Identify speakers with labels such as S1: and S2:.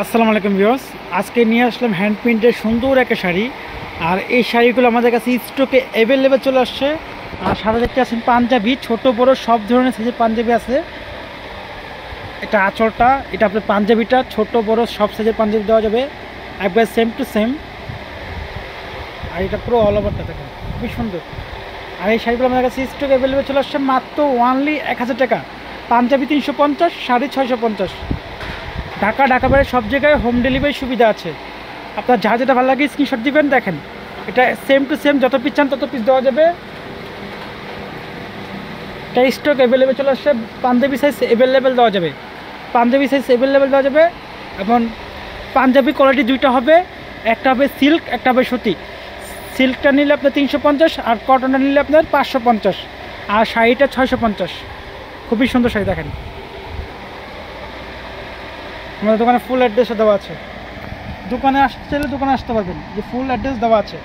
S1: আসসালামু আলাইকুম ভিউয়ার্স, আজকে নিয়ে আসলাম হ্যান্ড প্রিন্টের সুন্দর একটা শাড়ি। আর এই শাড়িগুলো আমাদের কাছে স্টকে অ্যাভেলেবেল চলে আসছে। আর সাথে দেখতে আছেন পাঞ্জাবি, ছোট বড় সব ধরনের সাইজের পাঞ্জাবি আছে। এটা আঁচলটা, এটা আপনার পাঞ্জাবিটা ছোট বড় সব সাইজের পাঞ্জাবি দেওয়া যাবে, একবার সেম টু সেম। আর এটা পুরো অল ওভারটা দেখেন, খুবই সুন্দর। আর এই শাড়িগুলো আমাদের কাছে স্টকে অ্যাভেলেবেল চলে আসছে মাত্র ওনলি 1000 টাকা। পাঞ্জাবি 350, শাড়ি 650। ঢাকা বাইরে সব জায়গায় হোম ডেলিভারি সুবিধা আছে। আপনার যা যেটা ভালো লাগে স্ক্রিনশট দিবেন। দেখেন এটা সেম টু সেম, যত পিস চান তত পিস দেওয়া যাবে। এটা স্টক অ্যাভেলেবেল চলে আসছে। পাঞ্জাবি সাইজ অ্যাভেলেবেল দেওয়া যাবে, পাঞ্জাবি সাইজ অ্যাভেলেবেল দেওয়া যাবে। এবং পাঞ্জাবি কোয়ালিটি দুইটা হবে, একটা হবে সিল্ক, একটা হবে সুতি। সিল্কটা নিলে আপনার 350, আর কটনটা নিলে আপনার 550, আর শাড়িটা 650। খুবই সুন্দর শাড়ি। দেখেন আমাদের দোকানে ফুল অ্যাড্রেসও দেওয়া আছে, দোকানে আসতে চাইলে দোকানে আসতে পারবেন, যে ফুল অ্যাড্রেস দেওয়া আছে।